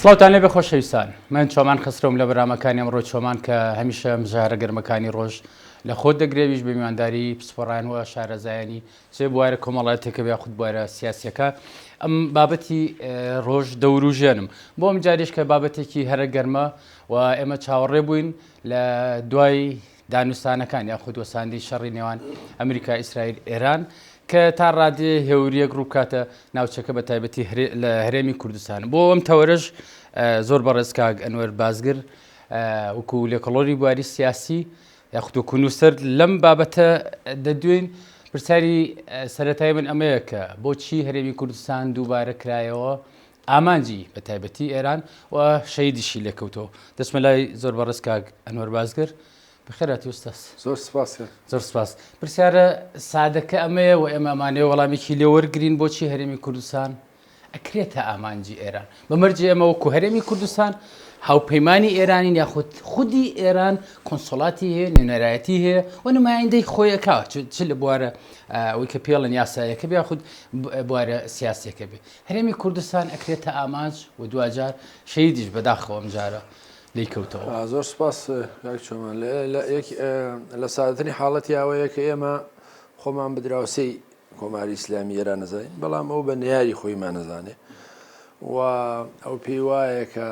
سڵاوتان لێبێ خۆشەویستان، من چۆمان خسترەوم لە بەرنامەکانی ئەمڕۆ چۆمان کە هەمیشە مژارە گەرمەکانی ڕۆژ لە خۆت دەگرێویش بە میوانداری پسپۆڕانەوە شارەزایانی چێ بوارە کۆمەڵایەتێکە یاخود بوارە سیاسیەکە. ئەم بابەتی ڕۆژ دەوروژێنم بۆ ئەم جاریش کە بابەتێکی هەرە گەرمە و ئێمە چاوەڕێ بووین لە دوای دانوستانەکان یاخود وەساندی شەڕی نێوان ئەمریکا، ئیسرائیل، ئێران کە تا ڕادێ هێوریەک ڕووکاتە ناوچەکە بە تایبەتی لە هەرێمی کوردستان. بۆ ئەم تەوەرەش زۆر بەڕێز کاک ئەنوەر بازگر وەکو لێکۆڵۆری بواری سیاسی یاخود وەکو نووسەر لەم بابەتە دەدوێن. پرسیاری سەرەتایی من ئەمەیە کە بۆچی هەرێمی کوردستان دووبارە کرایەوە ئامانجی بە تایبەتی ئێران و شەیدیشی لێکەوتەوە. دەچمە لای زۆر بەڕێز کاک ئەنوەر بازگر. بخێراتی ئوستاس. زۆر سپاس. زۆر سپاس. پرسیارە سادەکە ئەمەیە و ئێمە ئەمانەیە وەڵامێکی لێ وەرگرین بۆچی هەرێمی کوردستان ئەکرێتە ئامانجی ئێران. بەمەرجێ ئەمە وەکو هەرێمی کوردستان هاوپەیمانی ئێرانین یاخود خودی ئێران کۆنسۆڵاتی هەیە، نوێنەرایەتی هەیە و نمایندەی خۆیەکەوە چ لە بوارە ئەوەی کە پێڵن یاسایەکە بێ یاخود بوارە سیاسیەکە بێ. هەرێمی کوردستان ئەکرێتە ئامانج و دوجار شەیدیش بەداخەوە ئەم جارە لیکەوتەوە. زۆر سپاس چۆمان لە سادەترین حاڵەتی ئەوەیە کە ئێمە خۆمان بدراوسەی کۆماری ئیسلامی ئێران نەزانین، بەڵام ئەو بە نەیاری خۆیمان نەزانێ و ئەو پێی وایە کە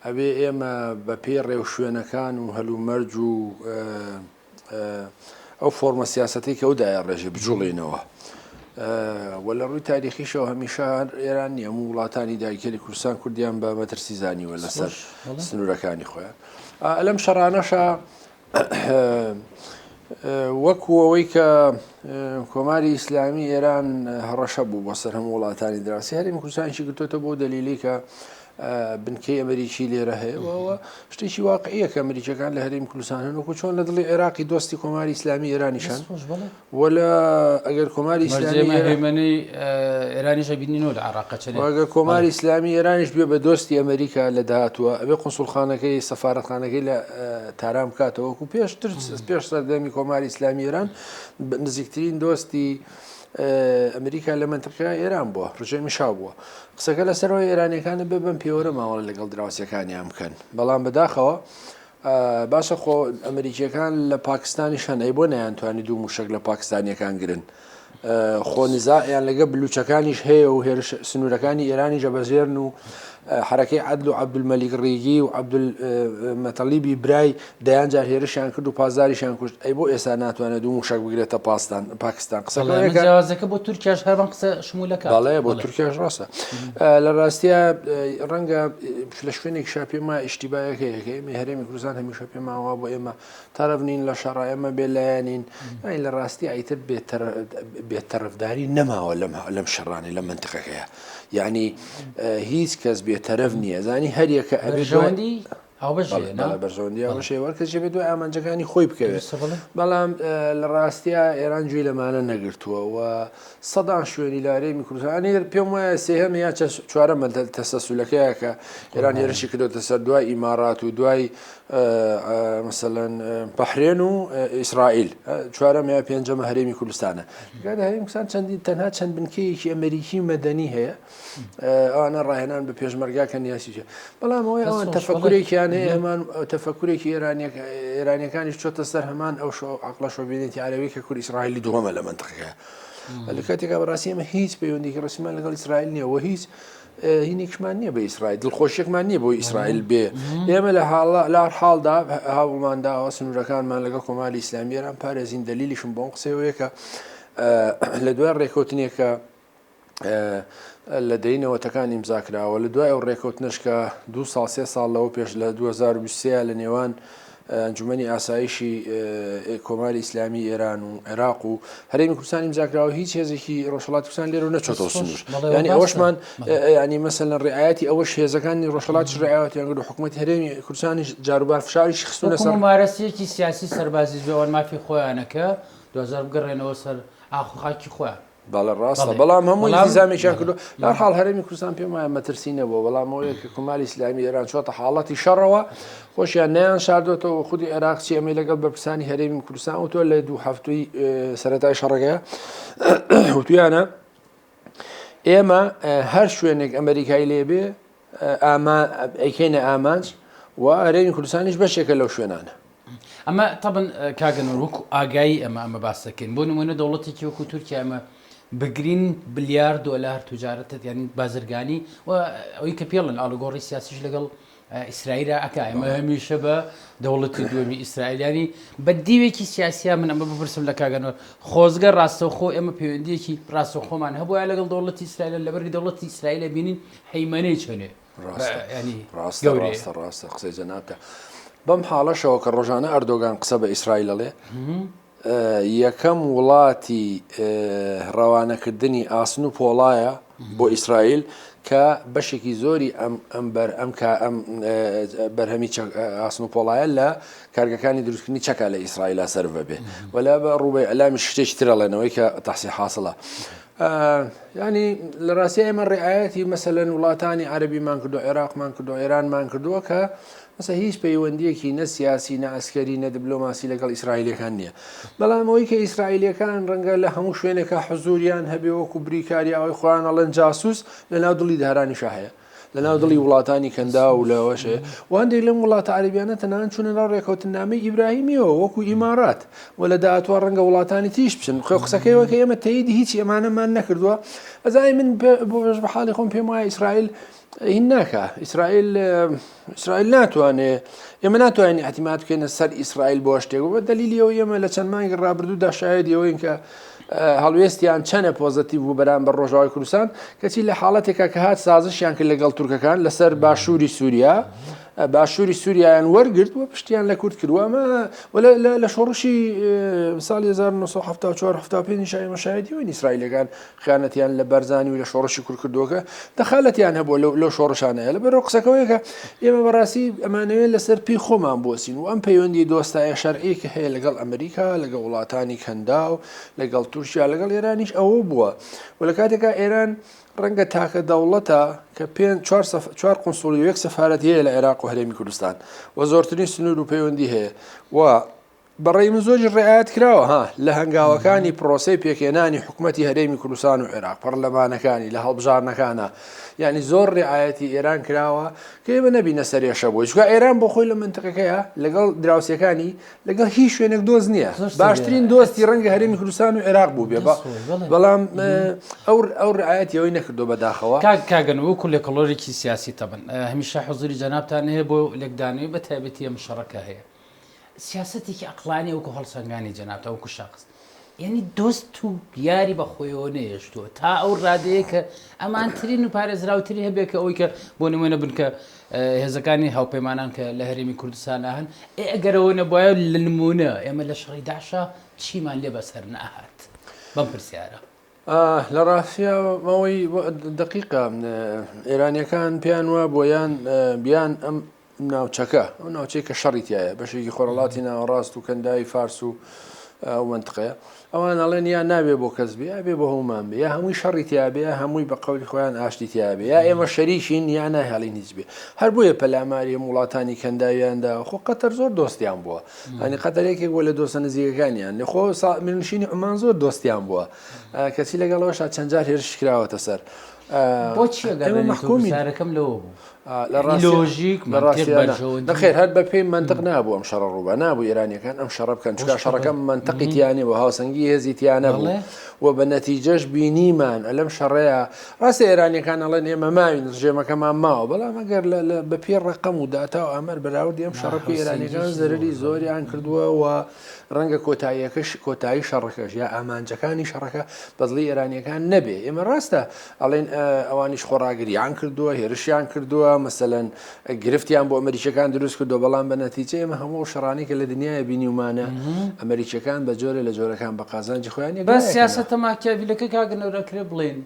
ئەبێ ئێمە بە پێی ڕێو شوێنەکان و هەلومەرج و ئەو فۆرمە سیاسەتی کە ئەودایە ڕێژێ بجوڵێنەوە و لە ڕووی تاریخیشەوە هەمیشە ئێران هەموو وڵاتانی داگیری کوردستان کوردیان بە مەترسی زانیوە لەسەر سنوورەکانی خۆیان. لەم شەڕانەشە وەکو ئەوەی کە کۆماری ئیسلامی ئێران هەڕەشە بوو بۆ سەر هەموو وڵاتانی دراسی، هەرێمی کوردستانیشی گرتوتە بۆ دەلیلی کە بنکەی ئەمریکی لێرە هەیەەوە شتێکی واقعیە کە ئەمریکەکان لە هەرێمی کوردستان هەنوکو چۆن لە دڵی عێراقی دۆستی کۆماری ئیسلامی ئێرانیشان وەلا ئەگەر کۆماری ئیسلامی ئێرانیشە بینینەوە لە عێراق ئەگەر کۆماری ئیسلامی ئێرانیش بێ بە دۆستی ئەمریکا لە داهاتووە ئەبێ قونسوڵخانەکەی سەفارەتخانەکەی لە تارام کاتەوەکو پێشتر پێش سەردەمی کۆماری ئیسلامی ئێران نزیکترین دۆستی ئەمریکا لە منتەقەی ئێران بووە، ڕژێمی شاو بووە. قسەکە لەسەرەوەی ئێرانیەکانە بێ بەم پێوەرە ماوەڵە لەگەڵ دراوسەکانیان بکەن، بەڵام بەداخەوە باشە خۆ ئەمریکیەکان لە پاکستانی شەنەی بۆ نەیانتوانی دوو موشک لە پاکستانیەکان گرن، خۆ نزاعیان لەگە بلوچەکانیش هەیە و هێرش سنوورەکانی ئێرانی جەبەزێرن و حرەکەی عەدل و عەبدولمەلیک ڕیگی و عەبدولمەتەلیبی برای دەیان جار هێرشیان کرد و پازاریشیان کوشت. ئەی بۆ ئێستا ناتوانێت دوو موشک بگرێتە پاکستان. قسەکە بۆ تورکیاش هەربەن قسە شمولەکە بەڵێ بۆ تورکیاش ڕاستە. لە ڕاستیە ڕەنگە لە شوێنێک شا پێما ئیشتیبایەکەیەکە ئێمە هەرێمی کوردستان هەمیشە پێماوە بۆ ئێمە تەرەفنین لە شەڕا ئێمە بێلایەنین، لە ڕاستی ئایتر بێتەرەفداری نەماوە لەم شەڕانەی لە منتەقەکەیە، یعنی هیچ کەس بێتەرەف نییە زانی هەریەکە ئەبژەوەندی بەرژەوەندی ئەوەشێ وەرکەسێ بێت دوای ئامانجەکانی خۆی بکەوێت، بەڵام لە ڕاستیە ئێران گوێی لەمانە نەگرتووە و سەدان شوێنی لە هەرێمی کوردستان پێم وایە سێهەم یا چوارەمە تەسەسولەکەیە کە ئێران هێرشی کردوتە سەر دوای ئیمارات و دوای مثلەن بەحرێن و ئیسرائیل، چوارەم یا پێنجەمە هەرێمی کوردستانە. هەرێمی کوردستان چەندی تەنها چەند بنکەیەکی ئەمریکی مەدەنی هەیە، ئەوانە ڕاهێنان بە پێشمەرگاکە نیاسیچە، بەڵام ئەوەی ئەوان تەفەکورێکیان هەیە، هەمان تەفەکورێکی ئێرانیەکانیش چۆتە سەر هەمان ئەو عەقڵە شۆڤینێتی عەرەبی کە کورد ئیسرائیلی دووەمە لە منتەقەکە. لە کاتێکا بەڕاستی ئێمە هیچ پەیوەندیی ڕسمیمان لەگەڵ ئیسرائیل نییە و هیچ هینێکشمان نییە بە ئیسرائیل، دڵخۆشیێکمان نییە بۆ ئیسرائیل بێ. ئێمە لە حاڵدا هاوڵمانداوە سنوورەکانمان لەگەڵ کۆماری ئیسلامی ئێران پارێزین. دەلیلیشم بۆ ئەم قسەیەوەیە کە لە دوای ڕێکەوتنێکە لە دەینەوەتەکان ئیمزاکراوە، لە دوای ئەو ڕێکەوتنەشکە 2 ساڵ 3 ساڵ لەوە پێش لە 2023 لە نێوان ئەنجومەنی ئاسایشی کۆماری ئیسلامی ئێران و عێراق و هەرێمی کوردستان ئیمزاکراوە هیچ هێزێکی ڕۆژهەڵاتی کوردستان لێرە نەچۆتەوە سنوور، ینی ئەوەشمان ینی مەسەلەن ڕێعایەتی ئەوەش هێزەکانی ڕۆژهەڵاتی ڕێعایەتیان کرد و حکوومەتی هەرێمی کوردستانی جاروبار فشاریشی خستونە سەر مارەسیەکی سیاسی سەربازی بێوان مافی خۆیانەکە 2000 بگەڕێنەوە سەر ئاخاکی خۆیان. باڵە ڕاستە، بەڵام هەموو ئیلتیزامێکیان کردو. لە حاڵ هەرێمی کوردستان پێم وایە مەترسی نەبووە، بەڵام ئەوەیە کە کۆماری ئیسلامی ئێران چۆتە حاڵەتی شەڕەوە خۆشیان نەیان شاردۆتەوە. خودی عێراقچی ئەمەی لەگەڵ بەرپرسانی هەرێمی کوردستان وتۆ لە 2 هەفتووی سەرەتای شەڕەکەیە وتویانە ئێمە هەر شوێنێک ئەمریکای لێبێ ئەیکەینە ئامانج و هەرێمی کوردستانیش بەشێکە لەو شوێنانە. ئەمە تەبن کاگەنەوە وەکو ئاگایی ئەمە باس دەکەین بۆ نمونە دەوڵەتێکی وەکو تورکیا ئەمە بگرین بلیار دۆلار توجارەتت یعنی بازرگانی و ئەوەی کە پێڵن ئالوگۆڕی سیاسیش لەگەڵ ئیسرائیلە ئەکا ئەمە هەمیشە بە دەوڵەتی دووەمی ئیسرائیلانی بە دیوێکی سیاسیا من ئەمە بپرسم لە کاگەنەوە خۆزگە ڕاستەوخۆ ئێمە پەیوەندیەکی ڕاستەوخۆمان هەبووە لەگەڵ دەوڵەتی ئیسرائیل لەبەری دەوڵەتی ئیسرائیلە بینین هەیمەنەی چێنێ ڕاستە قسەی جەنابکە بەم حاڵەشەوە کە ڕۆژانە ئەردۆگان قسە بە ئیسرائیلەڵێ یەکەم وڵاتی ڕەوانەکردنی ئاسن و پۆڵایە بۆ ئیسرائیل کە بەشێکی زۆری ئەم بەرهەمی ئاسن و پۆڵایە لە کارگەکانی دروستکردنی چەکە لە ئیسرائیلە سەر بێ وەلا بە ڕوبەی ئەلامی شتێکی ترەڵێنەوەی کە تەحسی حاصلە. ینی لە ڕاستی ئێمە ڕێعایەتی مەسەلەن وڵاتانی عەربیمان کردو عێراقمان کردو ئێرانمان کردووە کە مەسە هیچ پەیوەندیەکی نە سیاسی نە ئەسکەری نە دیبلۆماسی لەگەڵ ئیسرائیلەکان نییە. بەڵام ئەوەی کە ئیسرائیلەکان ڕەنگە لە هەموو شوێنێکە حزوریان هەبێ وەکو بریکاری ئەوەی خۆیان ئەڵێن جاسووس لە ناو دڵی دارانیشە هەیە لە ناو دڵی وڵاتانی کەندا و لەوەشێ و هەندێک لەم وڵاتە عەربیانە تەنانەت چوونە ناو ڕێکەوتنامەی ئیبراهیمیەوە وەکو ئیمارات و لە داهاتوە ڕەنگە وڵاتانی تیش بچن قسەکەیەوە کە ئێمە تەییدی هیچی ئەمانەمان نەکردووە. ئەزای من بۆ بەش بە حاڵی خۆم پێم وایە ئیسرائیل هین ناکە ئیسرائیل ناتوانێ ئێمە ناتوانین احتیمات بکەینە سەر ئیسرائیل بۆ شتێک و بە دەلیلیەوە ئێمە لە چەند مانگی ڕابردوودا شایەدیەوەین کە هەڵوێستیان چەنە پۆزتیڤ بوو بەرامبەر ڕۆژاوای کوردستان کەچی لە حاڵەتێکە کە هات سازشیان کرد لەگەڵ تورکەکان لەسەر باشووری سووریا باشووری سووریایان وەرگرت و پشتیان لە کورد کردووە ئەمە لە شۆڕشی ساڵی 1970 شای مەشاهدیەوەی ئیسرائیلەکان خیانەتیان لە بەرزانی و لە شۆڕشی کورد کردووەکە دەخالەتیان هەبووە لەو شۆڕشانەیە لەبەرەوە قسەکەوەیە کە ئێمە بەڕاستی ئەمانەوێت لەسەر پێی خۆمان بۆسین و ئەم پەیوەندی دۆستایە شەرعی کە هەیە لەگەڵ ئەمریکا لەگەڵ وڵاتانی کەندا و لەگەڵ تورکیا لەگەڵ ئێرانیش ئەوە بووە و لە کاتێکا ئێران ڕەنگە تاکە دەوڵەتە کە 4 قونسوڵی و 1 سەفارەت هەیە لە عێراق و هەرێمی کوردستان و زۆرترین سنوور و پەیوەندی هەیە و بەڕێی من زۆری ڕێعایەت کراوە لە هەنگاوەکانی پرۆسەی پێکێنانی حکوومەتی هەرێمی کوردستان و عێراق پەرلەمانەکانی لە هەڵبژارنەکانە یعنی زۆر ڕێعایەتی ئێران کراوە کە ئێمە نەبینە سەرێشە بووە چکە ئێران بۆ خۆی لە منتقەکەیە لەگەڵ دراوسەکانی لەگەڵ هیچ شوێنێک دۆست نییە باشترین دۆستی ڕەنگە هەرێمی کوردستان و عێراق بوو بێ بەڵام ئەو ڕێعایەتی ئەوەی نەکردو بەداخەوە کاگەن وەکو لە کۆلۆرێکی سیاسی تەبن هەمیشە حوزوری جەنابتان هەیە بۆ لێکدانەوەی بە تایبەتی ئەم شەڕەکە هەیە سیاسەتێکی عقلانی وەکو هەڵسەنگانی جەنابتە وەکو شخص یعنی دۆست و یاری بە خۆیەوە نەهێشتووە تا ئەو ڕادەیە کە ئەمانترین و پارێزراوتری هەبێت کە ئەوەی کە بۆ نمونە بن کە هێزەکانی هاوپەیمانان کە لە هەرێمی کوردستانە هەن ئەگەرەوە نەبووایە لە نمونە ئێمە لە شەڕی داعشە چیمان لێ بەسەر نەهات بەم پرسیارە لە ڕاستیەوەی دقیقە ئێرانیەکان پیان وە بۆیان بیان ئەم ناوچەکە ئەو ناوچەی کە شەڕیتایە بەشێکی خۆرەڵاتی ناوەڕاست و کەندای فارس و منطقەیە ئەوان ئەڵێن یا نابێ بۆ کەس بێ بێ بە هەمومان بێ یا هەمووی شەڕی تیابێ هەمووی بە قەولی خۆیان ئاشتی تیابێ یا ئێمە شەریکین یا ناهێڵین هیچ بێ هەر بۆیە پەلاماری وڵاتانی کەنداویاندا خۆ قەتەر زۆر دۆستیان بووە ئەنی قەتەرێکێک بۆ لە دۆستە نزیکەکانیان خۆ منشینی عمان زۆر دۆستیان بووە کەسی لەگەڵەوەشا چەند جار هێرش کراوەتە سەر بۆچی محکومیارەکەم لەوە بوو لۆژیک نەخێر هەر بە پێی منطق نابوو ئەم شەڕە ڕووبە نابوو ئێرانیەکان ئەم شەڕە بکەن چکە شەڕەکەم منطقی تیانێ بە هاوسەنگی هێزیتیانە بوو و بە نەتیجەش بینیمان ئەلەم شەڕەیە ڕاستی ئێرانیەکان ئەڵێن ئێمە ماوین ژێمەکەمان ماوە بەڵام ئەگەر بە پێ ڕقەم و داتا و ئەمەر بەراوردی ئەم شەڕەکەی ئێرانیەکان زەرری زۆریان کردووە و ڕەنگە کۆتایی شەڕەکەش یا ئامانجەکانی شەڕەکە بەدڵی ئێرانیەکان نەبێ ئێمە ڕاستە ئەڵێن ئەوانیش خۆڕاگریان کردووە هێرشیان کردووە مەسەلەن گرفتیان بۆ ئەمریکەکان دروست کردو بەڵام بە نەتیجە ئێمە هەموو شەڕانی کە لە دنیای بینیومانە ئەمریکەکان بە جۆرە لە جۆرەکان بە قازانجی خۆیان بە سیاسەتە ماکیاڤیلەکە کاگەنەوەکرێ بڵێن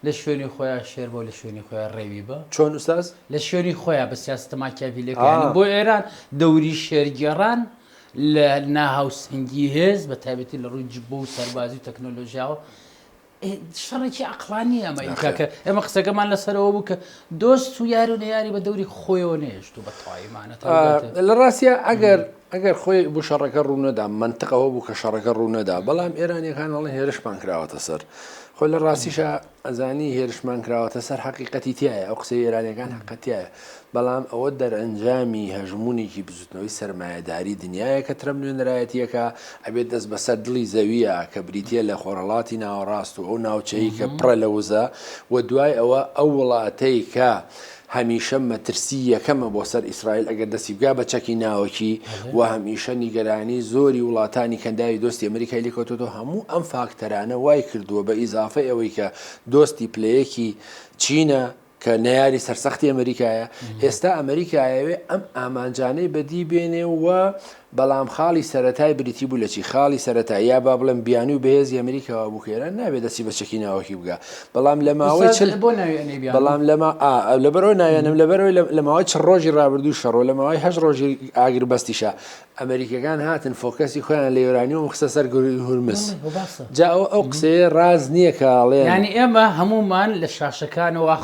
لە شوێنی خۆیان شێر بۆ لە شوێنی خۆیان ڕێوی بە چۆن ئوستاز لە شوێنی خۆیان بە سیاسەتە ماکیاڤیلەکانی بۆ ئێران دەوری شێرگێڕان لە ناهاوسەنگی هێز بە تایبەتی لە ڕووی جبۆ و سەربازی و تەکنۆلۆژیاوە شەڕێکی عقلانی ئەمە ئینکاکە ئێمە قسەکەمان لەسەرەوە بوو کە دۆست و یار و نەیاری بە دەوری خۆیەوە نێشت و بە تەواویمانە لە ڕاستیە ئەگەر خۆی بوو شەڕەکە ڕوونەدا منطقەوە بوو کە شەڕەکە ڕوونەدا بەڵام ئێرانیەکان ئەڵێ هێرشمان کراوەتە سەر خۆ خۆ لە ڕاستیشە ئەزانی هێرشمان کراوەتە سەر حقیقەتی تایە ئەو قسەی ئێرانیەکان حقەتایە بەڵام ئەوە دەرئەنجامی هەژمونێکی بزوتنەوەی سەرمایەداری دنیاە کە ترەم نوێنەرایەتیەکە ئەبێت دەست بەسەر دڵی زەویە کە بریتە لە خۆڕەڵاتی ناوەڕاست و ئەو ناوچەی کە پڕە لە وزە و دوای ئەوە ئەو وڵاتەی کە هەمیشە مەترسی یەکەمە بۆ سەر ئیسرائیل ئەگەر دەستی بگا بە چەکی ناوەکی و هەمیشە نیگەرانی زۆری وڵاتانی کەنداوی دۆستی ئەمریکای لێکۆتۆ هەموو ئەم فاکتەرانە وای کردووە بە ئیزافە ئەوەی کە دۆستی پلەیەکی چینە کە نەیاری سەرسەختی ئەمریکایە ئێستا ئەمریکایەوێ ئەم ئامانجانەی بەدی بێنێ و بەڵام خاڵی سەرەتای بریتی بوو لە چی خاڵی سەرەتا یا با بڵم بیانی و بەهێزی ئەمریکاوە بووکێرە نابێت دەستی بە چەکی ناوەکی بگا بەڵام لە ماوەی بەڵام لەبەرەوەی ناوێنم لەبەرەوەی لە ماوەی چ ڕۆژی ڕابردوو شەڕۆ لە ماوەی هەژ ڕۆژی ئاگر بەستیشە ئەمریکەکان هاتن فۆکەسی خۆیان لە یۆرانیۆم خستە سەر گوڕی هورمز جا ئەو قسەیە ڕاز نییە کە ئاڵێن ینی ئێمە هەمومان لە شاشەکانەوە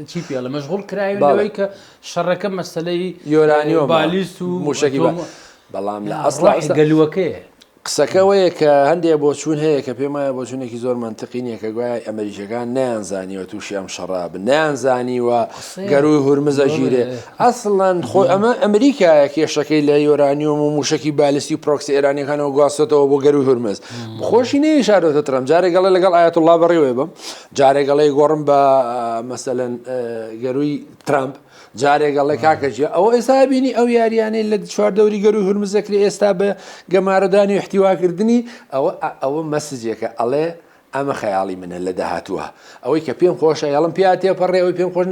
چی پێ لە مەشغوڵ کرایەوەی کە شەڕەکە مەسلەی یۆرانیۆم بالیست و موشکی بەڵام لە ئەسڵ گەلووەکەیە قسەکەوەیە کە هەندێک بۆچوون هەیە کە پێم وایە بۆچوونێکی زۆر منتقی نییە کە گوایە ئەمریکەکان نەیانزانیوە تووشی ئەم شەڕابن نەیانزانیوە گەروی هورمزە ژیرێ ئەسڵەن خۆی ئەمە ئەمریکایە کێشەکەی لە یۆرانیۆم و موشکی بالیستی و پرۆکسی ئێرانیەکانەوە گواستەوە بۆ گەروی هورمز خۆشی نەیشارەوە ترم جارێگەڵێ لەگەڵ ئاەت الله بەڕێوێ بم جارێگەڵی گۆڕم بە مەسەلەن گەروی ترامپ جارێگەڵێ کاکەجیە ئەوە ئێستا بینی ئەو یاریانەی لە چواردەوری گەروی هورمزەکری ئێستا بە گەمارەدانی و احتیواکردنی ئەوە مەسجێکە ئەڵێ ئەمە خەیاڵی منە لە داهاتووە ئەوەی کە پێم خۆشە یاڵم پیا تێپەڕێ ئەوی پێم خۆش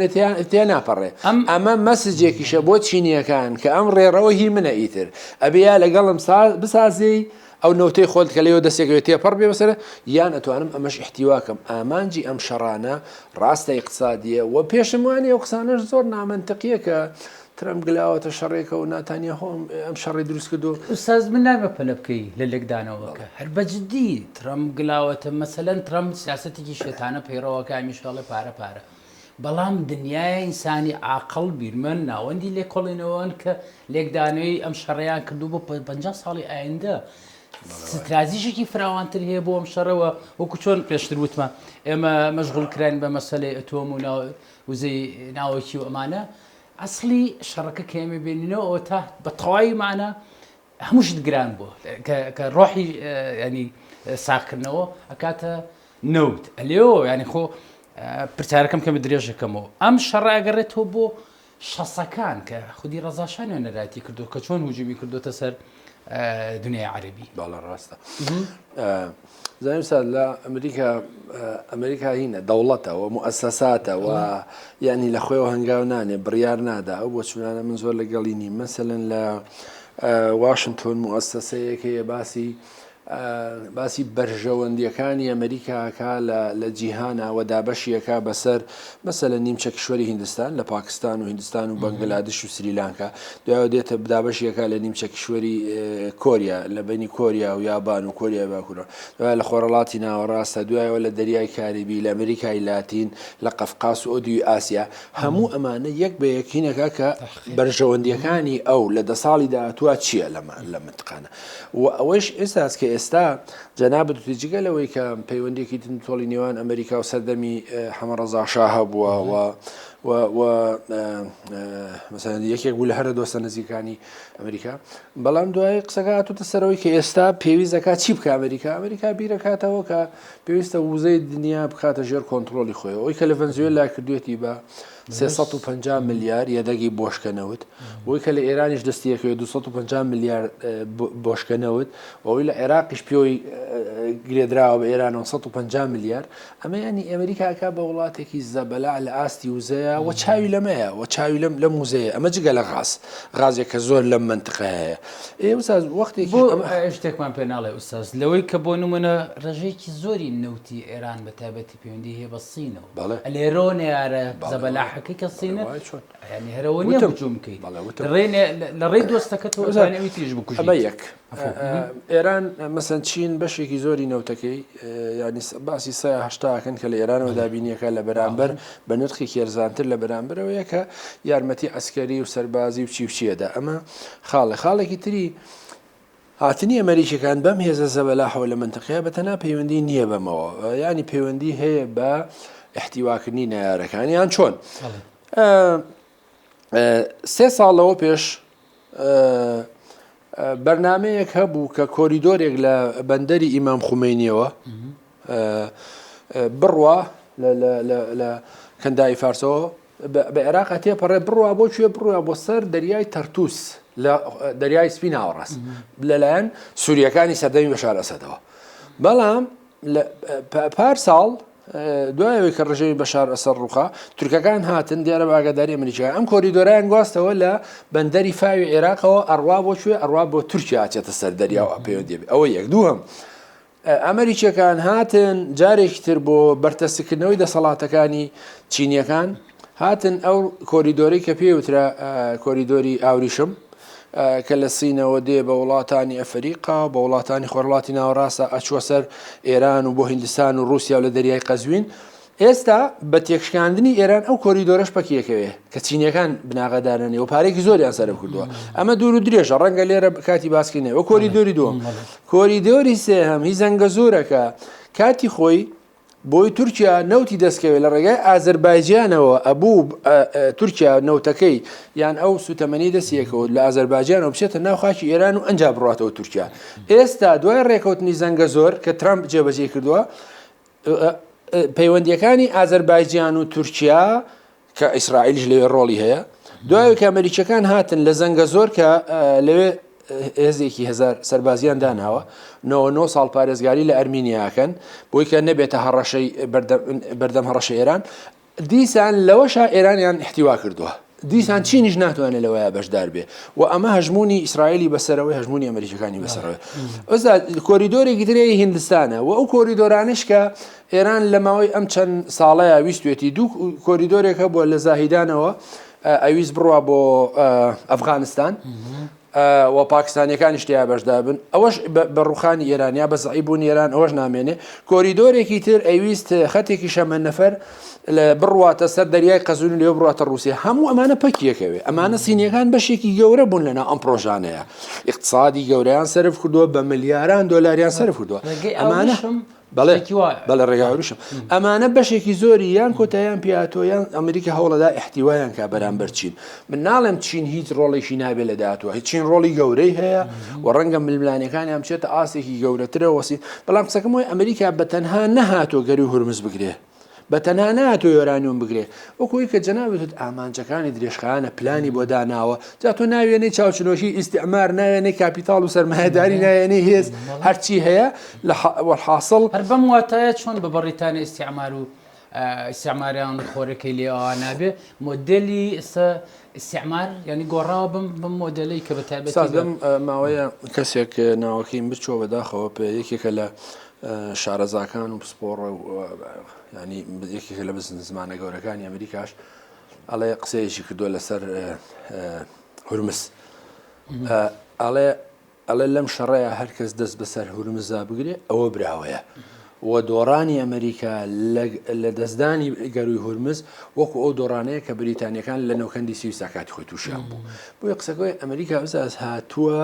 تێ ناپەڕێ ئەمە مەسجێکیشە بۆ چینیەکان کە ئەم ڕێڕەوە هی منە ئیتر ئەبیا لەگەڵم بسازی ئەو نەوتەی خۆت کە لەوە دەستێکەوە تێپەڕ بێ بەسەر یان ئەتوانم ئەمەش احتیواکەم ئامانجی ئەم شەڕانە ڕاستە اقتصادیە و پێشم وانێ ئەو قسانەش زۆر نامەنتەقیە کە ترم گلاوەتە شەڕێکە و ناتانیە خۆم ئەم شەڕی دروست کردو ئوستاز من نامە پەلە بکەی لە لێکدانەوەکە هەر بەجددی ترم گلاوەتە مەسەلەن ترم سیاسەتێکی شێتانە پەیڕەوەکە هەمیشەڵێ پارە بەڵام دنیای ئینسانی عاقڵ بیرمەن ناوەندی لێکۆڵینەوەن کە لێکدانەوەی ئەم شەڕیان کردو بۆ 50 ساڵی ئایندە ستراتیژێکی فراوانتر هەیە بۆ ئەم شەڕەوە وەکو چۆن پێشتر وتمە ئێمە مەشغوڵ کران بە مەسەلەی ئەتۆم و وزەی ناوەکی و ئەمانە ئەسڵی شەڕەکە کە ئێمە بینینەوە ئەوە تا بە تەواوی مانە هەمووشت گران بووە کە ڕۆحی ینی ساکردنەوە ئەکاتە نەوت ئەلێەوە ینی خۆ پرسیارەکەم کە بە درێژەکەمەوە ئەم شەڕە ئەگەڕێتەوە بۆ شەسەکان کە خودی ڕەزاشان وێنەراتی کردو کە چۆن هجومی کردوتە سەر دنیای عربی باڵا ڕاستە زانیم سا لە ئەمریکا هینە دەوڵەتەوە مؤسساتەوە ینی لە خۆیەوە هەنگاو نانێ بڕیار نادا ئەو بۆ چونانە من زۆر لەگەڵی نیم مەسەلەن لە واشنگتۆن مؤسسەیەکەیە باسی بەرژەوەندیەکانی ئەمریکاکە لە جیهانەوە دابەشیەکە بەسەر مەسەلە نیمچە کشوەری هیندستان لە پاکستان و هیندستان و بەنگلادش و سریلانکا دوایەوە دێتە دابەشیەکە لە نیمچە کشوەری کۆریا لە بینی کۆریا و یابان و کۆریا باکوورە دوای لە خۆرەڵاتی ناوەڕاستە دوایەوە لە دەریای کاریبی لە ئەمریکای لاتین لە قەفقاس و ئۆدیوی ئاسیا هەموو ئەمانە یەک بە یەکینەکە کە بەرژەوەندیەکانی ئەو لە 10 ساڵی داهاتووە چییە لە منتقانە و ئەوەش ئێستاس کە ئێستا جەنابەت وتیجگە لەوەی کە پەیوەندێکی تۆڵی نێوان ئەمریکا و سەردەمی حەمەڕەزا شاه هەبووە مەسەلەن یەکێک بوو لە هەرە دۆستە نزیکانی ئەمریکا بەڵام دوای قسەکە هاتووتە سەرەوەی کە ئێستا پێویست دەکات چی بکە ئەمریکا بیرەکاتەوە کە پێویستە وزەی دنیا بکاتە ژێر کۆنتترۆلی خۆی ئەوی کە لە ڤەنزوێلا کردوێتی بە 350 میلیارد یەدەگی بۆشکەنەوت بۆی کە لە ئێرانیش دەستیەکەوێت 250 میلیارد بۆشکەنەوت ئەوی لە عێراقیش پێوەی گرێدراوە بە ئێران 150 میلیارد ئەمە ینی ئەمریکاکە بە وڵاتێکی زەبەلا لە ئاستی وزەیە و چاوی لەمەیە و چاوی لەم وزەیە ئەمە جگە لە غازێک کە زۆر لەم منتقە هەیە ئێوساز وەختێکی شتێکمان پێ ناڵێ ئوستاز لەوەی کە بۆ نمونە ڕێژەیەکی زۆری نەوتی ئێران بە تایبەتی پێوەندی هەیە بە سینەوە لێرۆنێ یارە زەبەلا حەکەکە سینە ینی هەرەوە نیە بجوم بکەیت لە ڕێی دۆستەکەتەوە زانەوەی تیژ بکوژ ئەمە یەک ئێران مەسەن چین بەشێکی زۆری نەوتەکەی ینی باسی 180کەن کە لە ئێرانەوە دابینیەکە لە بەرامبەر بە نرخی کێرزانتر لە بەرامبەرەوە یەکە یارمەتی ئەسکەری و سەربازی و چیوچیەدا ئەمە خاڵێکی تری هاتنی ئەمریکیەکان بەم هێزە زەبەلاحەوە لە منتەقەیە بەتەنها پەیوەندی نییە بەمەوە ینی پەیوەندی هەیە بە احتیواکردنی نایارەکانیان چۆن 3 ساڵەوە پێش بەرنمەیەک هەبوو کە کۆریدۆرێک لە بەندەری ئیمام خومینیەوە بڕوا لە کەندای فارسەوە بە عێراق تێپەڕێ بڕوا بۆ بڕوا بۆ سەر دەریای تەرتوس لە دەریای سپی ناوەڕاست لەلایەن سووریەکانی سەردەمی بەشار ئەسەدەوە بەڵام پار ساڵ دوایەوەی کە ڕژەوی بەشار ئەسەر ڕووخا تورکەکان هاتن دیارە باگەداری ئەمریکا ئەم کۆریدۆرایان گواستەوە لە بەندەری فاوی عێراقەوە ئەڕوا ئەڕوا بۆ تورکیا ئاچێتە سەر دەریاوە پەیوەندی بێ ئەوە یەک دووەم ئەمریکیەکان هاتن جارێکی تر بۆ بەرتەسکردنەوەی دەسەڵاتەکانی چینیەکان هاتن ئەو کۆریدۆری کە پێوترا کۆریدۆری ئاوریشم کە لە سینەوە دێ بە وڵاتانی ئەفریقا بە وڵاتانی خۆرڵاتی ناوەڕاستە ئەچوە سەر ئێران و بۆ هیندستان و رووسیا و لە دەریای قەزوین ئێستا بە تێکشکاندنی ئێران ئەو کۆریدۆرەش پەکیەکەوێ کە چینیەکان بناغەدارنێ و پارێکی زۆریان سەرف کردووە ئەمە دوور و درێژە ڕەنگە لێرە کاتی باسکردنێ و کۆریدۆری دووەم کۆریدۆری سێهەم هی زەنگە زۆرەکە کاتی خۆی بۆی تورکیا نەوتی دەستکەوێت لە ڕێگای ئازەربایجانەوە ئەبوو تورکیا نەوتەکەی یان ئەو سوتەمەنی دەستیەکەوت لە ئازەربایجانەوە بچێتە ناو خاکی ئێران و ئەنجا بڕاتەوە تورکیا ئێستا دوای ڕێکەوتنی زەنگە زۆر کە ترامپ جێبەجێ کردووە پەیوەندیەکانی ئازەربایجان و تورکیا کە ئیسرائیلش لەوێ ڕۆڵی هەیە دوای کە ئەمریکیەکان هاتن لە زەنگە زۆر کە لەوێ هێزێکی هزار سەربازیان داناوە 9 ساڵ پارێزگاری لە ئەرمینیاکەن بۆی کە نەبێتە هەڕەشەی بەردەم هەڕەشە ئێران دیسان لەوەشا ئێرانیان احتیوا کردووە دیسان چینیش ناتوانێت لەوەیە بەشدار بێ و ئەمە هەژمونی ئیسرائیلی بەسەرەوەی هەژمونی ئەمریکەکانی بەسەرەوەی ئەوسا کۆریدۆرێکی ترەیە هیندستانە و ئەو کۆریدۆرانش کە ئێران لە ماوەی ئەم چەند ساڵەیە ویستوێتی دوو کۆریدۆرێکە بۆ لە زاهیدانەوە ئەویست بڕوا بۆ ئەفغانستان و پاکستانیەکان شتیا بەشدا بن ئەوەش بە ڕوخانی ئێرانیا بە زعی بوون ئێران ئەوەش نامێنێ کۆریدۆرێکی تر ئەویست خەتێکی شەمە نەفەر لە بڕواتە سەر دەریای قەزوین لێ بڕاتە رووسیا هەموو ئەمانە پەکیەکەوێ ئەمانە سینیەکان بەشێکی گەورە بوون لەنا ئەم پرۆژانەیە اقتصادی گەورەیان سەرف کردووە بە ملیاران دۆلاریان سەرف کردووە ئەمانە بەڵێ ڕێگاوریشم ئەمانە بەشێکی زۆری یان کۆتاییان پیاتۆیان ئەمریکا هەوڵەدا احتیوایان کا بەرامبەر چین من ناڵێم چین هیچ ڕۆڵێکی نابێت لە داهاتوە هیچ چین ڕۆڵی گەورەی هەیە و ڕەنگە ململانەکانیان بچێتە ئاسێکی گەورەترە وەسی بەڵام قسەکەم وای ئەمریکا بەتەنها نەهاتۆ گەری هورمز بگرێ بەتەنها ناتۆ یۆرانیۆم بگرێ وەکوی کە جەنابێت ئامانجەکانی درێژخانە پلانی بۆ داناوە جا تۆ ناوێنەی چاوچنۆشی ئیسیعمار ناوێنەی کاپیتاڵ و سەرمایهداری ناوێنەی هێز هەرچی هەیە لە حاصل هەر بەم واتایە چۆن بە بەڕیتانی ئیسیعمار و ئیسیعماریان خۆرەکەی لێ ئەوە نابێ مۆدلی ئیسیعمار ینی گۆڕاوە بم مۆدلەی کە بەتایبەتی لەم ماوەیە کەسێک ناوەکەیم بچۆ بەداخەوە پێ یەکێکە لە شارەزاکان و پسپۆڕە ینی یەکێکە لە بزن زمانە گەورەکانی ئەمریکاش ئەڵێ قسەیەکی کردووە لەسەر هورمز ئەڵێ لەم شەڕەیە هەرکەس دەست بەسەر هورمزا بگرێ ئەوە براوەیە و دۆڕانی ئەمریکا لە دەستدانی گەروی هورمز وەکو ئەو دۆڕانەیە کە بریتانیەکان لە نەوکەندی سویسا کاتی خۆی تووشیان بوو بۆیە قسەکەی ئەمریکا بزاز هاتووە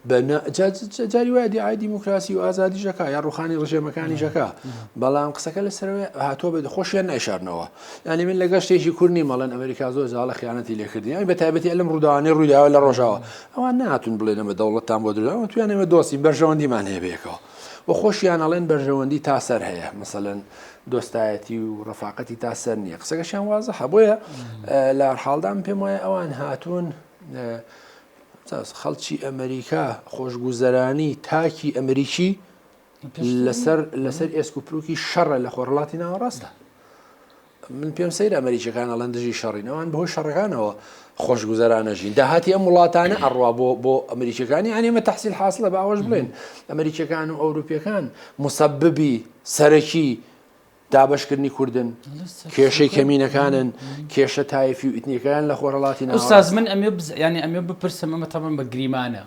جاری وایە دیعای دیموکراسی و ئازادی ژەکە یا ڕوخانی ڕژێمەکانی ژەکە بەڵام قسەکە لەسەرەوەی هاتووە بێت خۆشیان نایشارنەوە ینی من لەگەڵ شتێکی کوردنی مەڵەن ئەمریکا زۆر زاڵە خیانەتی لێکردنی بە تایبەتی ئەلم ڕووداوانەی ڕووداوە لە ڕۆژاوە ئەوان نهاتون بڵێنەمە دەوڵەتتان بۆ درراوە توانێ ئێمە دۆستی بەرژەوەندیمان هەیە بێکەوە و خۆشیان ئەڵێن بەرژەوەندی تاسەر هەیە مەسەلەن دۆستایەتی و ڕەفاقەتی تاسەر نییە قسەکەشیان وازەحە بۆیە لە حاڵدام پێم وایە ئەوان هاتوون خەڵکی ئەمریکا خۆشگوزەرانی تاکی ئەمریکی لەسەر ئێسکوپلوکی شەڕە لە خۆرڵاتی ناوەڕاستە من پێم سەیر ئەمریکیەکان ئەڵەن دژی شەڕینەوەن بەهۆی شەڕەکانەوە خۆشگوزەرانەژین داهاتی ئەم وڵاتانە ئەڕوا بۆ ئەمریکیەکانی ئەنێمە تەحسیل حاصلە بە ئەوەش بڵێن ئەمریکیەکان و ئەوروپیەکان مسەببی سەرەکی دابشکردنی کوردن کێشەی کەمینەکانن کێشە تایفی و ئیتنیەکان لە خۆرەڵاتی ناوە ئوستاز من ینی ئەمێ بپرسم ئەمە تەمەن بە گریمانە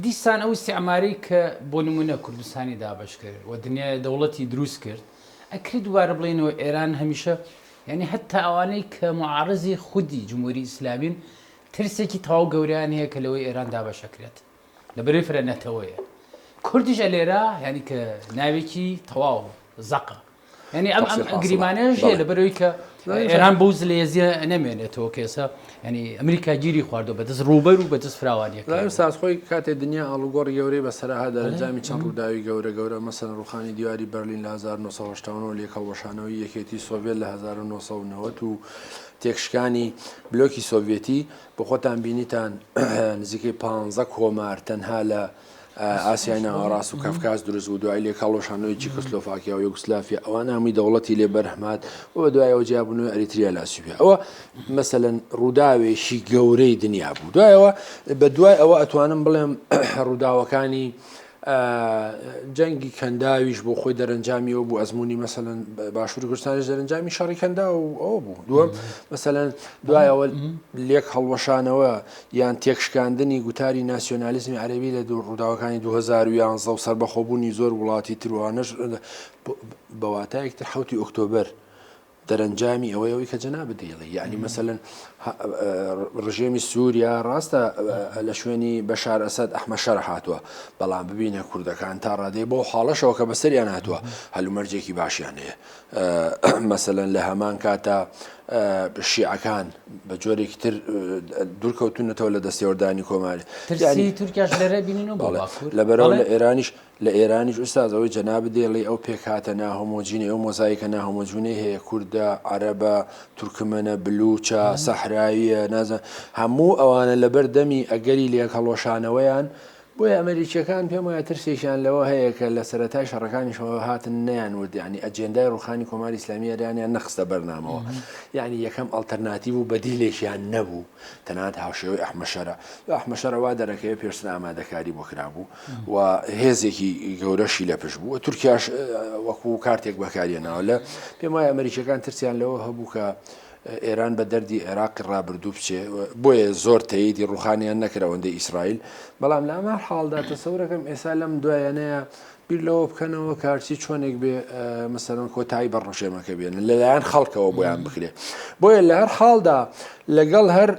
دیسان ئەو ئیستیعماری کە بۆ نمونە کوردستانی دابش کرد و دنیای دەوڵەتی دروست کرد ئەکری دووارە بڵێنەوە ئێران هەمیشە ینی هەتا ئەوانەی کە معارضی خودی جمهوری ئیسلامین ترسێکی تەواو گەوریان هەیە کە لەوەی ئێران دابەشەکرێت لبري فرنتويه كردش ليرا يعني كنابيكي تواو زقه يعني ام جريمانيش لبرويك ايران بوز ليزيا نمينتو كيسا يعني امريكا جيري خواردو بدز روبرو بدز فراوانيه لا استاذ خوي كاتي الدنيا الغور جوري بس هذا الجامي كان روداوي جورا مثلا روخاني ديواري برلين 1989 ليك وشانوي يكيتي سوفيت ل 1990 تێکشکانی بلۆکی سۆڤێتی بۆ خۆتان بینیتان نزیکەی 15 کۆمار تەنها لە ئاسیای ناوەڕاست و کەفکاس دروست بوو دوای لێ کاڵۆشانەوەی چێکۆسلۆڤاکیا و یوگسلاڤیا ئەوان هەمووی دەوڵەتی لێ بەرهەمات و بە دوایەوە جیاببوونەوەی ئەریتریا لاسوبیا ئەوە مەسەلەن ڕووداوێکی گەورەی دنیا بوو دوایەوە بە دوای ئەوە ئەتوانم بڵێم ڕووداوەکانی جەنگی کەنداویش بۆ خۆی دەرەنجامیەوە بوو ئەزمموی مەسەلەن باشووری کوردستانیش دەرەنجامی شەڕی کەندا و ئەوە بوو دووەم مەسەلەن دوایەوە لێک هەڵوەشانەوە یان تێکشکاندنی گوتاری ناسیۆنالیزمی عەرەبی لە ڕووداوەکانی 2011 و سەربەخۆبوونی زۆر وڵاتی تروانش بەواتایەکتر 7 ئۆکتۆبەر دەرەنجامی ئەوەیەوەی کە جەناب دەیڵێ یعنی مەسەلەن ڕژێمی سووریا ڕاستە لە شوێنی بەشار ئەسەد ئەحمە شەر هاتووە بەڵام ببینە کوردەکان تا ڕادێ بۆ حاڵەشەوە کە بەسەریان هاتووە هەلومەرجێکی باشیان هەیە مەسەلەن لە هەمان کاتە شیعەکان بە جۆرێکی تر دوورکەوتونەتەوە لە دەستێوەردانی کۆماری تورکیاش لەرە بینین لەبەرەوە لە ئێرانیش ئوستازەوەی جەناب دێڵێ ئەو پێکهاتە ناهۆمۆجینی ئەو مۆزایکە ناهۆمۆجوونەی هەیە کووردە عەرەبە تورکمەنە بلوچە سەحراویە نازان هەموو ئەوانە لەبەر دەمی ئەگەری لێک هەڵۆشانەوەیان بۆیە ئەمریکیەکان پێم وایە ترسێکیان لەوە هەیە کە لە سەرەتای شەڕەکانیشەوە هاتن نەیانورد ینی ئەجێندای ڕوخانی کۆماری ئیسلامی ئێرانیان نەخستە بەرنامەوە یعنی یەکەم ئەڵتەرناتیڤ و بەدیلێکیان نەبوو تەنانەت هاوشێوەی ئەحمەشەرە ئەحمەشەرەوا دەرەکەی پێشتر ئامادەکاری بۆ کرابوو و هێزێکی گەورەشی لە پشت بوو تورکیاش وەکو کارتێک بەکارێناوە لە پێم وایە ئەمریکیەکان ترسیان لەوە هەبوو کە ئێران بە دەردی عێراقی ڕابردوو بچێ بۆیە زۆر تەییدی ڕوخانیان نەکراوەندەی ئیسرائیل بەڵام لە ئەمە حاڵدا تەسەورەکەم ئێستا لەم دوایانەیە بیر لەوە بکەنەوە کارچی چۆنێک بێ مەسەلەن کۆتایی بەڕۆژێمەکە بێنن لەلایەن خەڵکەوە بۆیان بکرێ بۆیە لە هەر حاڵدا لەگەڵ هەر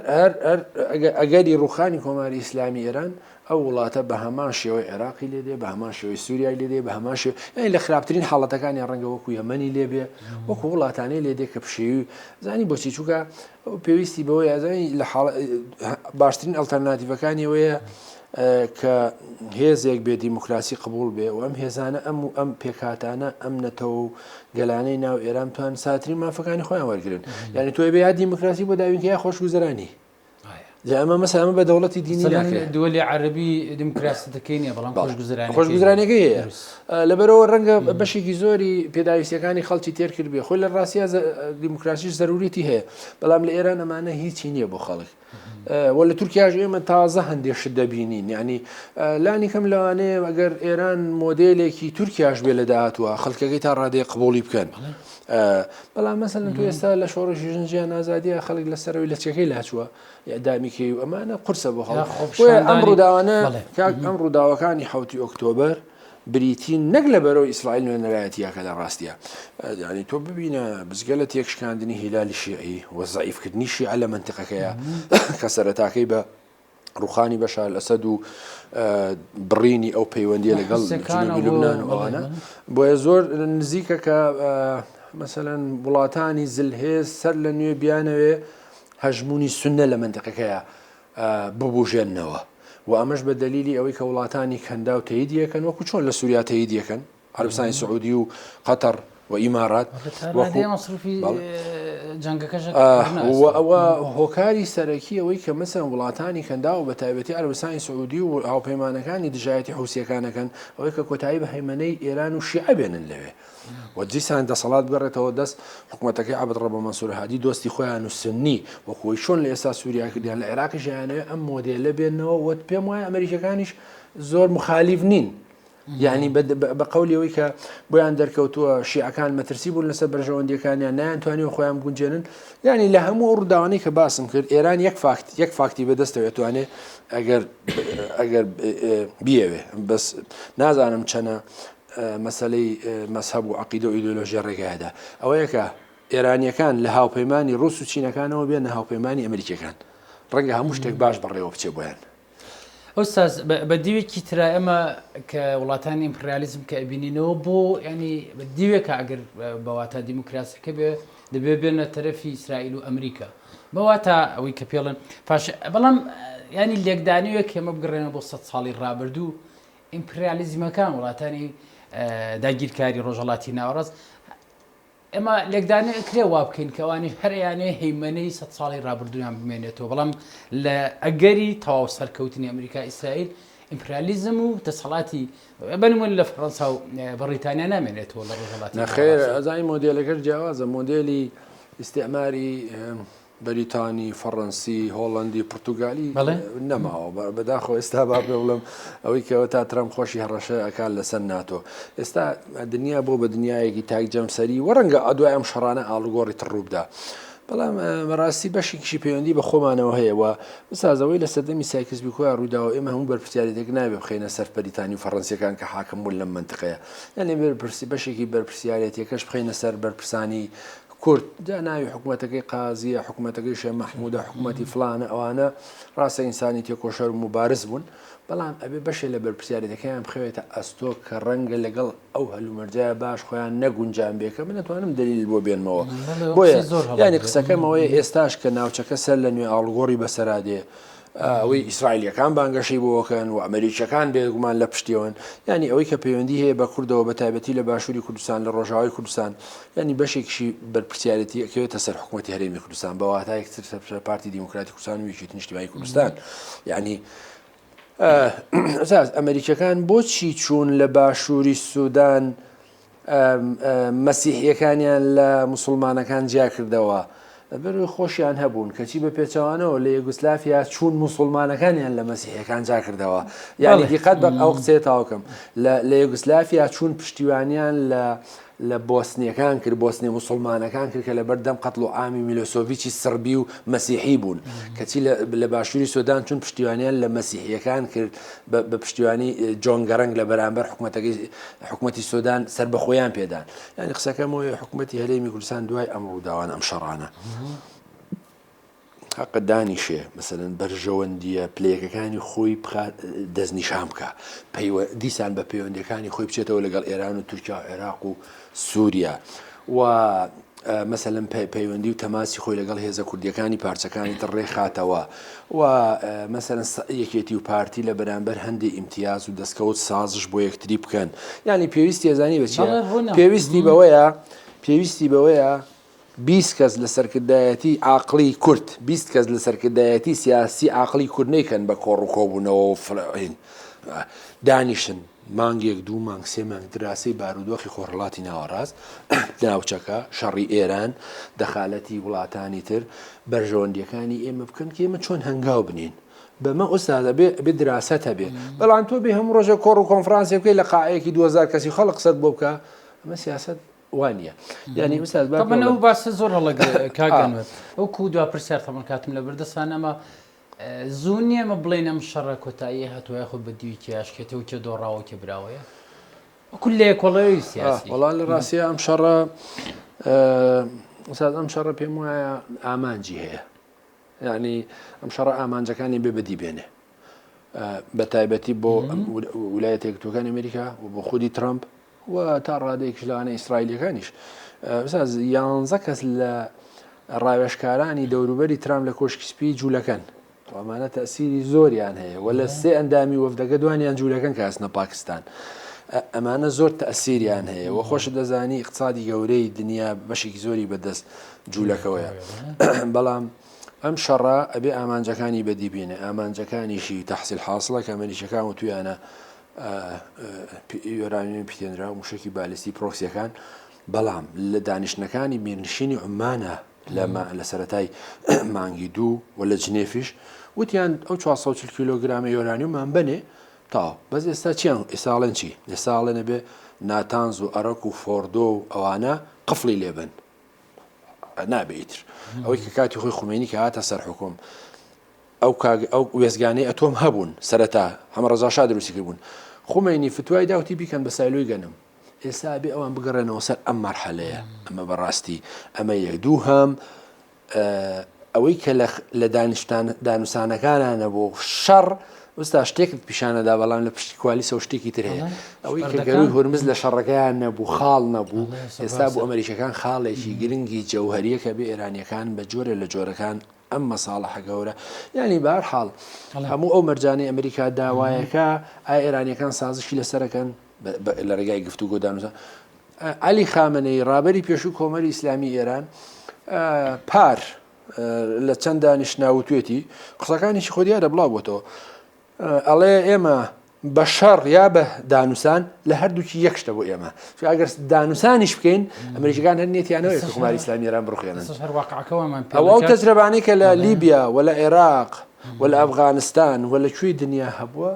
ئەگەری ڕوخانی کۆماری ئیسلامی ئێران ئەو وڵاتە بە هەمان شێوەی عێراقی لێدێ بە هەمان شێوەی سووریای لێدێ بە هەمان شێ لە خراپترین حاڵەتەکانی ڕەنگە وەکو یەمەنی لێبێ وەکو وڵاتانەی لێدێ کە پشێوی زانی بۆچی چووکە پێویستی بەوەی ئازانی لە باشترین ئەڵتەرناتیڤەکانی ئەوەیە کە هێزێک بێ دیموکراسی قبول بێ و ئەم هێزانە ئەم پێکاتانە ئەم نەتەوە و گەلانەی ناو ئێران توان ساترین مافەکانی خۆیان وەرگن یعنی تۆی بە یا دیموکراسی بۆ داوینکە خۆشگوزەرانی ئەمە مەسەلەن بە دەوڵەتی دینی دووەلی عەرەبی دیموکراسی دەکەینە بەڵام خۆشگوزرانەکەی هەیە لەبەرەوە ڕەنگە بەشێکی زۆری پێداویستەکانی خەڵکی تێر کرد بێ خۆی لە ڕاستیە دیموکراسیش زەروریەتی هەیە بەڵام لە ئێران ئەمانە هیچی نییە بۆ خەڵک وە لە تورکیاش ئێمە تازە هەندێک شت دەبینین یعنی لانی کەم لەوانەیە ئەگەر ئێران مۆدێلێکی تورکیاش بێ لە داهاتوە خەڵکەکەی تا ڕادەیە قبوڵی بکەن بەڵام مەسەلەن تو ئێستا لە شۆڕشی ژنجیان ئازادیە خەڵک لەسەرەوەی لە چەکەی لاچووە دامیکەی و ئەمانە قورسە بۆ خەڵک ئەم ڕووداوانە ئەم ڕووداوەکانی 7 ئۆکتۆبەر بریتین نەک لە بەرەوە ئیسرائیل نوێنەرایەتیەکە لە ڕاستیە ینی تۆ ببینە بزگە لە تێکشکاندنی هیلالی شیعی و زەعیفکردنی شیعە لە منتیقەکەیە کە سەرەتاکەی بە ڕوخانی بەشار ئەسەد و بڕینی ئەو پەیوەندیە لەگەڵ جنوبی لوبنان و ئەوانە بۆیە زۆر نزیکە کە مەسەلەن وڵاتانی زلهێز سەر لە نوێ بیانەوێ هەژمونی سونە لە منتیقەکەیە ببوژێننەوە و ئەمەش بە دەلیلی ئەوەی کە وڵاتانی کەندا و تەییدیەکەن وەکو چۆن لە سووریا تەییدیەکەن عەرەبستانی سعودی و قەتەر و ئیمارات ئەوە هۆکاری سەرەکی ئەوەی کە مەسەن وڵاتانی کەندا و بە تایبەتی عەرەبستانی سعودی و هاوپەیمانەکانی دژایەتی حوسیەکانەکەن ئەوەی کە کۆتایی بە هەیمەنەی ئێران و شیعە بێنن لەوێ و دیسان دەسەڵات بگەڕێتەوە دەست حکوومەتەکەی عەبدڕەبە مەنسوور هادی دۆستی خۆیان و سنی وەکوی چۆن لە ئێستا سووریا کردیان لە عێراقیش یانەوێ ئەم مۆدێلە بێنەوە و پێم وایە ئەمریکەکانیش زۆر مخالیف نین یعنی بە قەولیەوەی کە بۆیان دەرکەوتووە شیعەکان مەترسی بوون لەسەر بەرژەوەندیەکانیان نایانتوانیوە خۆیان بگونجێنن یعنی لە هەموو ڕووداوانەی کە باسم کرد ئێران یەک فاکتی بەدەستەوێت توانێت ئەگەر بیەوێ بەس نازانم چەنە مەسەلەی مەسهەب و عەقیدە و ئیدۆلۆژیا ڕێگایەدا ئەوەیە کە ئێرانیەکان لە هاوپەیمانی ڕووس و چینەکانەوە بێنە هاوپەیمانی ئەمریکیەکان ڕەنگە هەموو شتێک باش بەڕێوە بچێ بۆیان ئۆستاز بە دیوێکی ترا ئەمە کە وڵاتانی ئیمپریالیزم کە ئەبینینەوە بۆ ینی بە دیوێکە ئەگەر بەواتە دیموکراسیەکە بێ دەبێ بێنە تەرەفی ئیسرائیل و ئەمریکا بەواتە ئەوەی کە پێڵن بەڵام ینی لێکدانیوێک ئێمە بگەڕێنە بۆ 100 ساڵی ڕابردوو ئیمپریالیزمەکان وڵاتانی داگیرکاری ڕۆژهەڵاتی ناوەڕاست ئێمە لێکدانێ کرێ وا بکەین کەوانی هەریانێ هەیمەنەی 100 ساڵی ڕابردویان بمێنێتەوە بەڵام لە ئەگەری تەواو سەرکەوتنی ئەمریکا ئیسرائیل ئیمپریالیزم و دەسەڵاتی بنمون لە فەڕەنسا و بەریتانیا نامێنێتەوە لە ڕۆژهەڵاتی نەخێر ئەزای مۆدێلەکەش جیاوازە مۆدێلی ئیستعماری بەریتانی فەڕەنسی هۆڵندی پرتوگالی نەماوە بەداخۆ ئێستا با پێ بڵم ئەوەی کەەوە تا ترەم خۆشی هەڕەشە ئەکات لەسەر ناتۆ ئێستا دنیا بۆ بە دنیایەکی تاک جەمسەری وەڕەنگە ئەدوای ئەم شەڕانە ئاڵگۆڕی تڕووبدا بەڵام بەڕاستی بەشێکیشی پەیوەندی بە خۆمانەوە هەیەەوە بسازەوەی لە سەردەمی سایکس بیکۆیان ڕووداوە ئێمە هەموو بەرپرسیارێتێک نابێ بخینە سەر بەریتانی و فەڕەنسیەکان کە حاکم بوون لەم منتقەیە یعنی بەشێکی بەرپرسیارەتێکەش بخینە سەر بەرپرسانی کورد جا ناوی حکوومەتەکەی قازیە حکوومەتەکەی شێخ مەحموودە حکوومەتی فلانە ئەوانە ڕاستە ئینسانی تێکۆشەر و مبارز بوون بەڵام ئەبێ بەشێ لە بەرپرسیارەتەکەیان بخەوێتە ئەستۆ کە ڕەنگە لەگەڵ ئەو هەلومەرجایە باش خۆیان نەگونجان بێکە من نەتوانم دلیل بۆ بێنمەوە بۆیە ینی قسەکەمەوەی ئێستاش کە ناوچەکە سەر لە نوێ ئاڵگۆڕی بەسەرادێ ئەوەی ئیسرائیلیەکان بانگەشەی بۆکەن و ئەمریکیەکان بێگومان لە پشتیەوەن ینی ئەوەی کە پەیوەندی هەیە بە کوردەوە بە تایبەتی لە باشووری کوردستان لە ڕۆژاوای کوردستان ینی بەشێکشی بەرپرسیارەتی ئەکەوێتە سەر حکوومەتی هەرێمی کوردستان بە واتایەک پارتی دیموکراتی کوردستان و یەکێتی نیشتیمانی کوردستان ینی ئەمریکیەکان بۆچی چوون لە باشووری سوودان مەسیحیەکانیان لە موسڵمانەکان جیا کردەوە بەر خۆشیان هەبوون کەچی بە پێچەوانەوە لە یوگسلافیا چوون موسڵمانەکانیان لە مەسیحەکان جا کردەوە یعنی دیقەت بە ئەو قسەیە تاوکەم لە یوگسلافیا چوون پشتیوانیان لە بۆسنیەکان کرد بۆسنی موسڵمانەکان کرد کە لە بەردەم قەتڵ و ئامی میلۆسۆڤیچی سربی و مەسیحی بوون کەچی لە باشووری سۆدان چون پشتیوانیان لە مەسیحیەکان کرد بە پشتیوانی جۆن گەرەنگ لە بەرامبەر حکوومەتی سۆدان سەر بەخۆیان پێدان یعنی قسەکەمەوەی حکوومەتی هەرێمی کوردستان دوای ئەم ڕووداوان ئەم شەڕانە حقە دانیشێ مەسەلەن بەرژەوەندیە پلەیەکەکانی خۆی دەستنیشان بکە دیسان بە پەیوەندیەکانی خۆی بچێتەوە لەگەڵ ئێران و تورکیا و عێراق و سووریا و مەسەلەن پەیوەندی و تەماسی خۆی لەگەڵ هێزە کوردیەکانی پارچەکانی دڕێ خاتەوە و مەسەلەن یەکێتی و پارتی لە بەرامبەر هەندێک ئیمتیاز و دەستکەوت سازش بۆ یەکتری بکەن ینی پێویستی ێزانی بچێ پێویستی بەوەیە 20 کەس لە سەرکردایەتی عاقلی کورد 20 کەس لە سەرکردایەتی سیاسی عاقلی کورد نەیکەن بە کۆڕ و کۆبوونەوە و دانیشن مانگێک دوو مانگ سێ مانگ دراسی بارودۆخی خۆڕڵاتی ناوەڕاست ناوچەکە شەڕی ئێران دەخالەتی وڵاتانی تر بەرژەوەندیەکانی ئێمە بکەن کە ئێمە چۆن هەنگاو بنین بەمە ئوستادە بێ دراست هەبێ بەڵام تۆ بێ هەموو ڕۆژە کۆڕ و کۆنفرانسی بکەی لە قاعەیەکی 2000 کەسی خەڵک قسەت بۆ بکە ئەمە سیاست وانە ینی من ئەو باسە زۆر هەڵک کاگەنوێت ئەو کو دوا پرسیار تەمەن کاتم لە بەردەستان ئەمە زوو نییە ئەمە بڵێن ئەم شەڕە کۆتایی هاتووە خۆ بە دیویکی یاشکێتەوە کێ دۆڕاوە کێ براوەیە وەکو لێ کۆڵەوەی سیاسی وەڵام لە ڕاستیە ئەم شەڕە ئەم شەڕە پێم وایە ئامانجی هەیە یعنی ئەم شەڕە ئامانجەکانی بێ بەدی بێنێ بە تایبەتی بۆ ویلایەتە یەکگرتووەکانی ئەمریکا و بۆ خودی ترامپ و تا ڕادێکی لەوانە ئیسرائیلیەکانیش 11 کەس لە ڕاوێژکارانی دەوروبەری ترام لە کۆشکسپی جوولەکەن ئەمانە تەسیری زۆریان هەیە و لە سێ ئەندامی وەفدەکە دوانیان جوولەکەن کە هەستنە پاکستان ئەمانە زۆر تەسیریان هەیە و خۆش دەزانی اقتصادی گەورەی دنیا بەشێکی زۆری بەدەست جوولەکەوەیە بەڵام ئەم شەڕە ئەبێ ئامانجەکانی بەدیبینێ ئامانجەکانیشی تەحسیل حاصڵە کە ئەمریکیەکان و تویانە یۆرانیوم پیتێنرا و موشکی بالیستی پرۆکسیەکان بەڵام لە دانیشتەکانی میرنشینی عمانە لە سەرەتای مانگی دوو و لە جنێفیش وتیان ئەو 440 کیلۆگرامە یۆرانیومان بنێ تا بەس ئێستا چیان ئێساڵێن چی ئێساڵێنە بێ ناتانز و ئەرەک و فۆردۆ و ئەوانە قفڵی لێبن نابێتتر ئەوەی کە کاتی خۆی خومێنی کە هاتە سەر حکوم ئەو وێزگانەی ئەتۆم هەبوون سەرەتا هەمە ڕەزاشا دروستی کردبوون خومێنی فتوای داوتی بیکەن بە سایلۆی گەنم ئێستا بێ ئەوان بگەڕێنەوە سەر ئەم مەرحەلەیە ئەمە بەڕاستی ئەمە یەک دوو هەم ئەوەی کە لە دانووسانەکانانە بۆ شەڕ وستا شتێکت پیشانەدا بەڵام لە پشتی کوالیسە و شتێکی تر هەیە ئەوەی کە گەروی هورمز لە شەڕەکەیان نەبوو خاڵ نەبوو ئێستا بۆ ئەمریکەکان خاڵێکی گرنگی جەوهریەکە بێ ئێرانیەکان بە جۆرە لە جۆرەکان ئەم مەساڵحە گەورە ینی بەهەرحاڵ هەموو ئەو مەرجانەی ئەمریکا داوایەکە ئایا ئێرانیەکان سازشی لەسەرەکەن لە ڕێگای گفتوگۆ دانووسان عەلی خامنەی ڕابەری پێشوو کۆمەری ئیسلامی ئێران پار لە چەند دانیشتناوتوێتی قسەکانیشی خۆ دیارە بڵاو بۆتەوە ئەڵێ ئێمە بە شەڕ یا بە دانووسان لە هەردووکی یەکشتە بۆ ئێمە ئەگەر دانووسانیش بکەین ئەمریکەکان هەر نێتیانەوەی کۆماری ئیسلامی ئێران بڕخێنن ئەو تەجربانەی کە لە لیبیا و لە عێراق و لە ئەفغانستان و لە کوێی دنیا هەبووە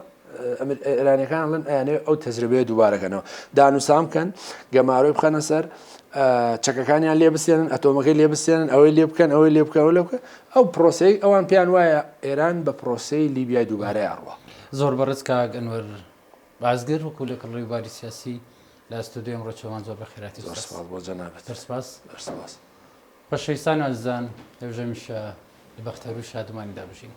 ئێرانیەکان لەن ئەیانێ ئەو تەجربەیە دووبارەکەنەوە دانووسان بکەن گەماڕۆی بخەنە سەر چەکەکانیان لێ بستێنن ئەتۆمەکەی لێ بستێنن ئەوەی لێ بکەن ئەوەی لێ بکە لە بکە ئەو پرۆسی ئەوان پێیان وایە ئێران بە پرۆسی لیبیای دووبارەی ئاڕوە زۆر بەڕێز کاک ئەنوەر بازگەر وەکو لە ڕێباری سیاسی لە ئەستودیۆ ئەمڕۆ چۆمان زۆر بە خێراتی بۆ جەنابەت بەشەویستان عەزیزان هەوژەمیشە لە بەختەوەری و شادمانی دابژین.